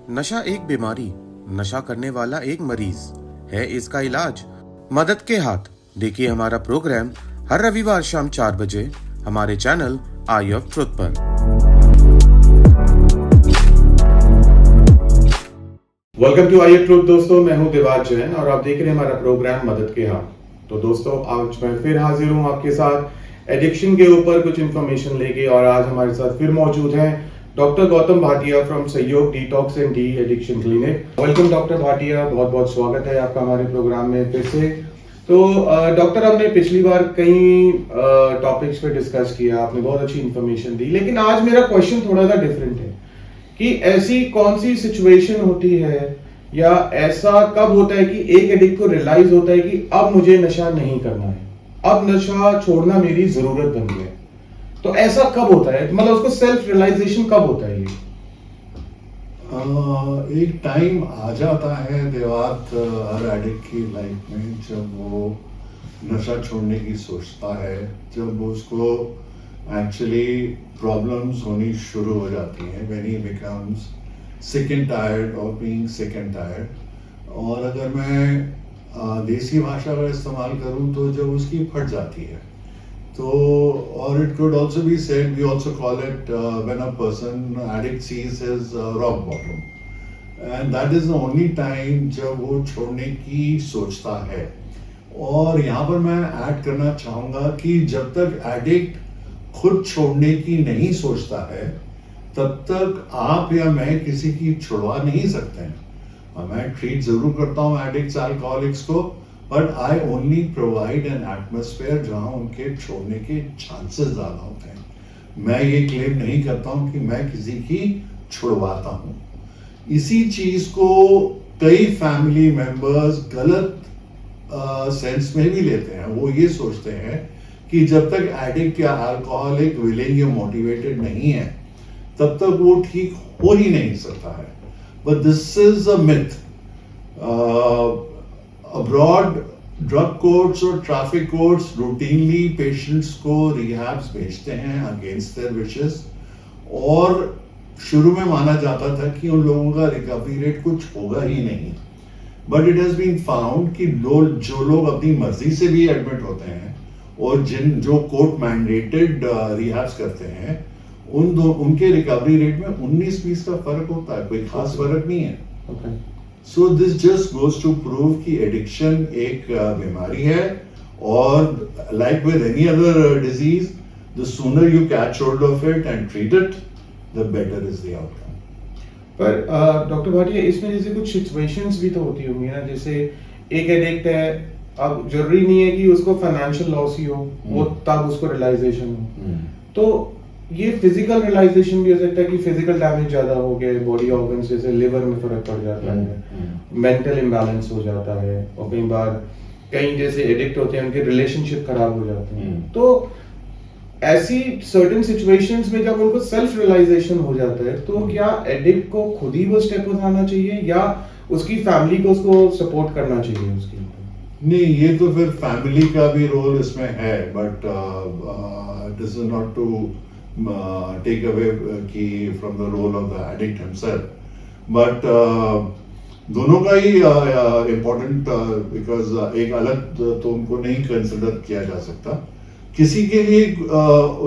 नशा एक बीमारी, नशा करने वाला एक मरीज है, इसका इलाज मदद के हाथ। देखिए हमारा प्रोग्राम हर रविवार शाम 4 बजे हमारे चैनल आई ऑफ ट्रुथ पर। Welcome to Eye of Truth दोस्तों, मैं हूं देवाज जैन और आप देख रहे हैं हमारा प्रोग्राम मदद के हाथ। तो दोस्तों आज मैं फिर हाजिर हूं आपके साथ एडिक्शन के ऊपर कुछ इन्फॉर्मेशन लेके, और आज हमारे साथ फिर मौजूद हैं डॉक्टर गौतम भाटिया फ्रॉम सहयोग detox and de addiction clinic. Welcome doctor Bhatia, बहुत बहुत स्वागत है आपका हमारे प्रोग्राम में फिर से। तो डॉक्टर, हमने पिछली बार कई टॉपिक्स पे डिस्कस किया, आपने बहुत अच्छी इन्फॉर्मेशन दी, लेकिन आज मेरा क्वेश्चन थोड़ा सा डिफरेंट है कि ऐसी कौन सी सिचुएशन होती है या ऐसा कब होता है कि एक एडिक्ट को रियलाइज होता है कि अब मुझे नशा नहीं करना है, अब नशा छोड़ना मेरी जरूरत बन गई है। तो ऐसा कब होता है, मतलब उसको सेल्फ रियलाइजेशन कब होता है? ये एक टाइम आ जाता है देवात हर एडिक्ट की लाइफ में जब वो नशा छोड़ने की सोचता है, जब उसको एक्चुअली प्रॉब्लम्स होनी शुरू हो जाती हैं, when he becomes sick and tired और बीइंग सिक एंड टायर्ड। और अगर मैं देसी भाषा का इस्तेमाल करूं तो जब उसकी फट जाती है तो, और it could also be said, we also call it when a person addict sees his rock bottom, and that is the only time जब वो छोड़ने की सोचता है। और यहाँ पर मैं ऐड करना चाहूँगा कि जब तक एडिक्ट खुद छोड़ने की नहीं सोचता है तब तक आप या मैं किसी की छुड़वा नहीं सकते हैं। मैं ट्रीट जरूर करता हूँ एडिक्ट्स अल्कोहलिक्स को, but I only provide an atmosphere जहां उनके छोड़ने के चांसेस ज्यादा होते हैं। मैं ये क्लेम नहीं करता हूं कि मैं किसी की छुड़वाता हूं। इसी चीज को कई फैमिली मेंबर्स गलत सेंस में भी लेते हैं। वो ये सोचते हैं कि जब तक एडिक्ट या अल्कोहलिक विलिंग या मोटिवेटेड नहीं है तब तक वो ठीक हो ही नहीं सकता है, but this is a myth. Abroad drug courts और ट्रैफिक कोर्ट्स रूटीनली पेशेंट्स को रिहैब्स भेजते हैं अगेंस्ट देयर विशेस, और शुरू में माना जाता था कि उन लोगों का रिकवरी रेट कुछ होगा ही नहीं, but it has been found कि जो लोग अपनी मर्जी से भी एडमिट होते हैं और जो कोर्ट मैंडेटेड रिहैब्स करते हैं उनके रिकवरी रेट में 19-20 का फर्क होता है, कोई खास फर्क नहीं है। So this just goes to prove कि एडिक्शन एक बीमारी है, और like with any other disease, the sooner you catch hold of it and treat it, the better is the outcome. पर डॉक्टर भाटिया, इसमें जैसे कुछ सिचुएशंस भी तो होती होंगी ना, जैसे एक एडिक्ट है, अब जरूरी नहीं है कि उसको फाइनेंशियल लॉस ही हो, वो तब उसको रियलाइजेशन हो, तो ये फिजिकल रियलाइजेशन भी हो सकता है कि फिजिकल डैमेज ज्यादा हो गया, बॉडी ऑर्गन्स जैसे लिवर में फर्क पड़ जाता है, मेंटल इम्बैलेंस हो जाता है, और कई बार कई जैसे एडिक्ट होते हैं उनके रिलेशनशिप खराब हो जाते हैं। तो ऐसी सर्टेन सिचुएशंस में जब उनको सेल्फ रियलाइजेशन हो जाता है तो क्या एडिक्ट को खुद ही वो स्टेप उठाना चाहिए या उसकी फैमिली को उसको सपोर्ट करना चाहिए उसके? नहीं, ये तो फिर फैमिली का भी रोल इसमें है, but this is not to take away from the role of the addict himself, but दोनों का ही important, because एक अलग तो उनको नहीं कंसिडर किया जा सकता। किसी के लिए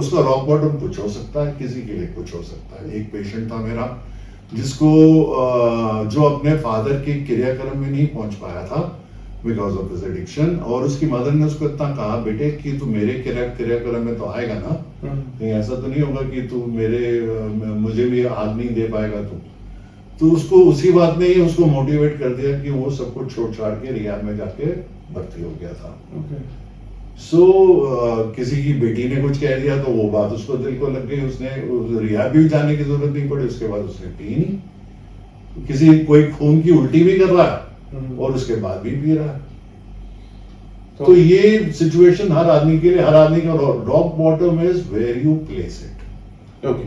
उसका रॉक बॉटम कुछ हो सकता है, किसी के लिए कुछ हो सकता है। एक पेशेंट था मेरा जिसको जो अपने फादर के क्रियाक्रम में नहीं पहुंच पाया था बिकॉज ऑफ दिस एडिक्शन, और उसकी मदर ने उसको इतना कहा, बेटे कि तू मेरे क्रियाक्रम में तो आएगा ना, कहीं ऐसा तो नहीं होगा कि तू मुझे भी हाथ नहीं दे पाएगा तो उसको उसी बात ने ही उसको मोटिवेट कर दिया कि वो सब कुछ छोड़ छाड़ के रिहाब में जाके भर्ती हो गया था। किसी की बेटी ने कुछ कह दिया तो वो बात उसको दिल को लग गई, उसने रिहाब भी जाने की जरूरत नहीं पड़ी, उसके बाद उसने पी नहीं। कोई खून की उल्टी भी कर रहा है और उसके बाद भी पी रहा है। तो ये सिचुएशन हर आदमी के लिए, हर आदमी का rock bottom is where you place it, okay,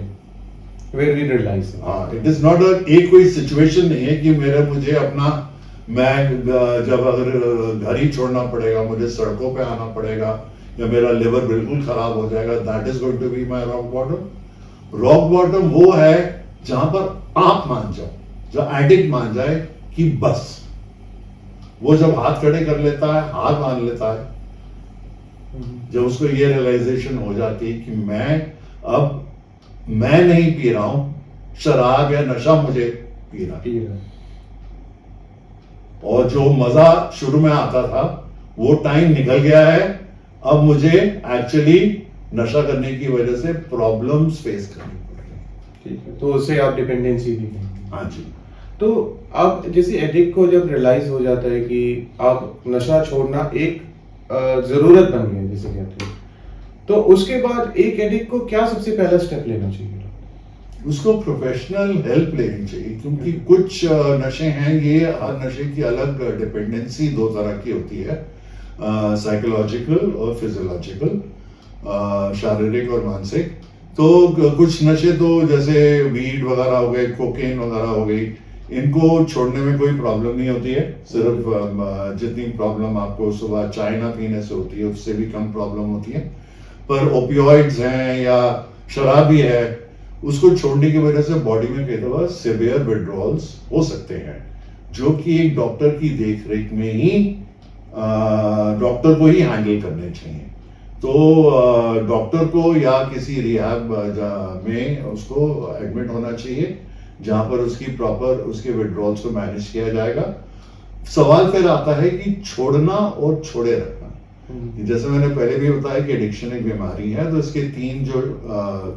where we realise. It is not एक कोई सिचुएशन नहीं है कि मुझे अपना, मैं जब अगर घर ही छोड़ना पड़ेगा, मुझे सड़कों पे आना पड़ेगा या मेरा लिवर बिल्कुल खराब हो जाएगा, that is going to be my rock bottom. Rock bottom वो है जहां पर आप मान जाओ जो एडिक्ट मान जाए कि बस, वो जब हाथ खड़े कर लेता है, हाथ मान लेता है, जब उसको ये रियलाइजेशन हो जाती है कि मैं नहीं पी रहा हूं, शराब या नशा मुझे पी रहा है, और जो मजा शुरू में आता था वो टाइम निकल गया है, अब मुझे एक्चुअली नशा करने की वजह से प्रॉब्लम्स फेस करनी पड़ रही है। ठीक है, तो उससे आप डिपेंडेंसी भी कहेंगे। हाँ जी। तो अब जैसे एडिक्ट को जब रियलाइज हो जाता है कि अब नशा छोड़ना एक जरूरत बन गई है जैसे कहते हैं, तो उसके बाद एक एडिक्ट को क्या सबसे पहला स्टेप लेना चाहिए? उसको प्रोफेशनल हेल्प लेनी चाहिए, क्योंकि कुछ नशे हैं, ये हर नशे की अलग डिपेंडेंसी दो तरह की होती है, साइकोलॉजिकल और फिजियोलॉजिकल, शारीरिक और मानसिक। तो कुछ नशे तो जैसे वीड वगैरह हो गए, कोकेन वगैरह हो गई, इनको छोड़ने में कोई प्रॉब्लम नहीं होती है, सिर्फ जितनी प्रॉब्लम आपको सुबह चाय ना पीने से होती है उससे भी कम प्रॉब्लम होती है। पर ओपियोइड्स हैं या शराब भी है, उसको छोड़ने की वजह से बॉडी में कई दफा सिवियर विड्रॉल्स हो सकते हैं, जो कि एक डॉक्टर की देखरेख में ही डॉक्टर को ही हैंडल करने चाहिए। तो डॉक्टर को या किसी रिहैब में उसको एडमिट होना चाहिए, जहां पर उसकी प्रॉपर उसके विड्रॉल्स को मैनेज किया जाएगा। सवाल फिर आता है कि छोड़ना और छोड़े रखना। जैसे मैंने पहले भी बताया कि एडिक्शन एक बीमारी है, तो इसके तीन जो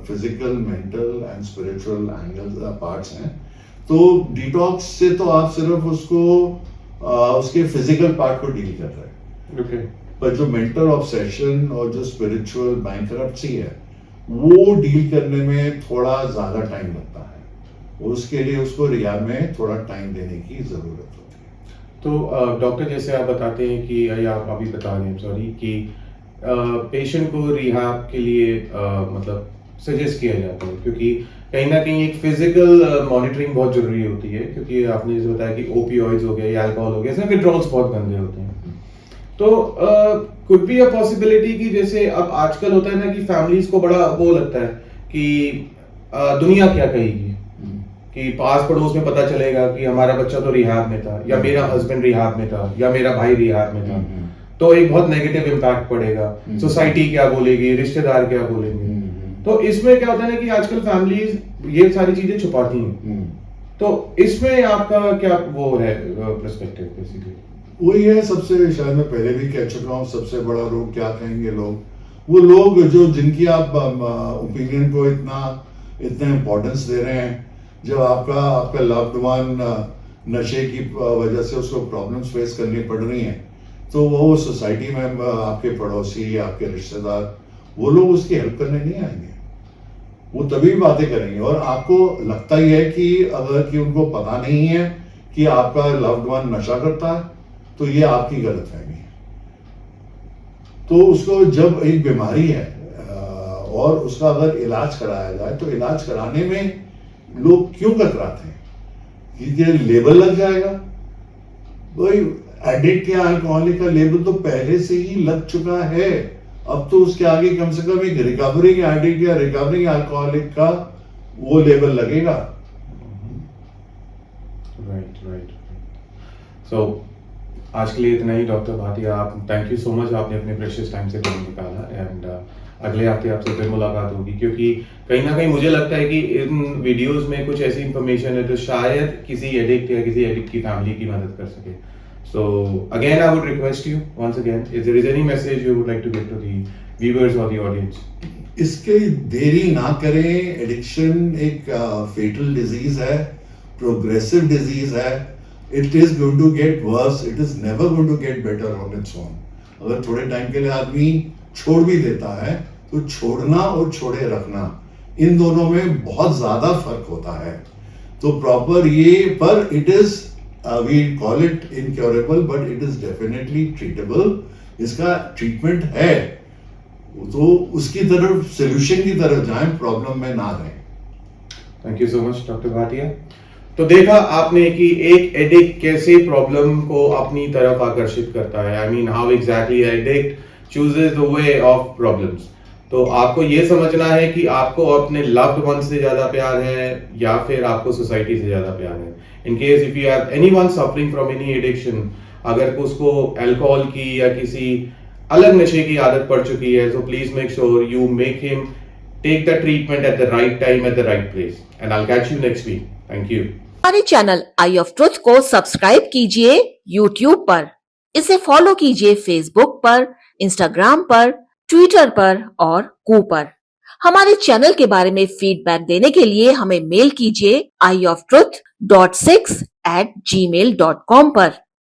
physical, mental and spiritual angle parts हैं। तो डिटॉक्स से तो आप सिर्फ उसको उसके फिजिकल पार्ट को डील कर रहे हैं, ओके, पर जो मेंटल ऑब्सेशन और जो स्पिरिचुअल बैंकरप्सी है वो डील करने में थोड़ा ज्यादा टाइम लगता है, उसके लिए उसको रिहैब में थोड़ा टाइम देने की जरूरत होती है। तो डॉक्टर जैसे आप बताते हैं कि या आप अभी बता रहे हैं सॉरी कि पेशेंट को रिहैब के लिए मतलब सजेस्ट किया जाता है, क्योंकि कहीं ना कहीं एक फिजिकल मॉनिटरिंग बहुत जरूरी होती है, क्योंकि आपने जैसे बताया कि ओपियोइड्स हो गए या अल्कोहल हो गया, इसमें विड्रॉल्स बहुत गंदे होते हैं। तो कुड बी अ पॉसिबिलिटी कि जैसे अब आजकल होता है ना कि फैमिलीज को बड़ा वो लगता है कि दुनिया क्या कहेगी, कि पास पड़ोस में पता चलेगा कि हमारा बच्चा तो रिहैब में था, या मेरा हस्बैंड रिहैब में था, या मेरा भाई रिहैब में था, तो एक बहुत नेगेटिव इम्पैक्ट पड़ेगा, सोसाइटी क्या बोलेगी, रिश्तेदार क्या बोलेंगे। तो इसमें क्या होता है ना कि आजकल फैमिलीज ये सारी चीजें छुपाती हैं, तो इसमें आपका क्या वो है पर्सपेक्टिव? बेसिकली वही है, सबसे शायद मैं पहले भी कह चुका हूँ, सबसे बड़ा रोग क्या कहेंगे लोग, वो लोग जो जिनकी आप ओपिनियन को इतना इम्पोर्टेंस दे रहे हैं। जब आपका लव्ड वन नशे की वजह से उसको प्रॉब्लम्स फेस करनी पड़ रही हैं, तो वो सोसाइटी में आपके पड़ोसी, आपके रिश्तेदार, वो लोग उसकी हेल्प करने नहीं आएंगे, वो तभी बातें करेंगे। और आपको लगता ही है कि अगर कि उनको पता नहीं है कि आपका लव्ड वन नशा करता है, तो ये आपकी गलतफहमी है। तो उसको जब एक बीमारी है और उसका अगर इलाज कराया जाए, तो इलाज कराने में लोग क्यों कतराते हैं? क्योंकि लेबल लग जाएगा। वही एडिक्ट या अल्कोहलिक का लेबल तो पहले से ही लग चुका है, अब तो उसके आगे कम से कम एक रिकवरिंग एडिक्ट या रिकवरिंग अल्कोहलिक का वो लेबल लगेगा। राइट। सो आज के लिए इतना ही डॉक्टर भाटिया। आप थैंक यू सो मच, आपने अपने प्रेशियस टाइम से टाइम निकाला। एंड अगले हफ्ते आपसे फिर मुलाकात होगी, क्योंकि कहीं ना कहीं मुझे लगता है कि इन वीडियोस में कुछ ऐसी इंफॉर्मेशन है जो शायद किसी एडिक्ट या किसी एडिक्ट की फैमिली की मदद कर सके। So again I would request you once again, if there is any message you would like to give to the viewers और द ऑडियंस। इसके देरी ना करें। एडिक्शन एक फेटल डिजीज है, प्रोग्रेसिव डिजीज है। It is going to get worse, it is never going to get better on its own. अगर थोड़े टाइम के लिए आदमी छोड़ भी देता है, तो छोड़ना और छोड़े रखना, इन दोनों में बहुत ज्यादा फर्क होता है। तो प्रॉपर ये, पर it is we call it incurable, but it is definitely treatable. इसका ट्रीटमेंट है, तो उसकी तरफ, सोल्यूशन की तरफ जाएं, प्रॉब्लम में ना रहें। Thank you so much doctor Bhatia. तो देखा आपने कि एक एडिक्ट कैसे प्रॉब्लम को अपनी तरफ आकर्षित करता है। I mean how exactly addict chooses the way of problems. तो आपको ये समझना है कि आपको अपने लव्ड वन से ज्यादा प्यार है या फिर आपको सोसाइटी से ज्यादा प्यार है. In case if you are anyone suffering from any addiction, अगर उसको अल्कोहल की या किसी अलग नशे की आदत पड़ चुकी है, so please make sure you make him take the treatment at the right time at the right place. And I'll catch you next week. Thank you. हमारे चैनल आई ऑफ ट्रुथ को सब्सक्राइब कीजिए YouTube पर, इसे follow कीजिए Facebook पर, Instagram पर, Twitter पर और कू पर. हमारे चैनल के बारे में फीडबैक देने के लिए हमें मेल कीजिए ioftruth.6@gmail.com पर.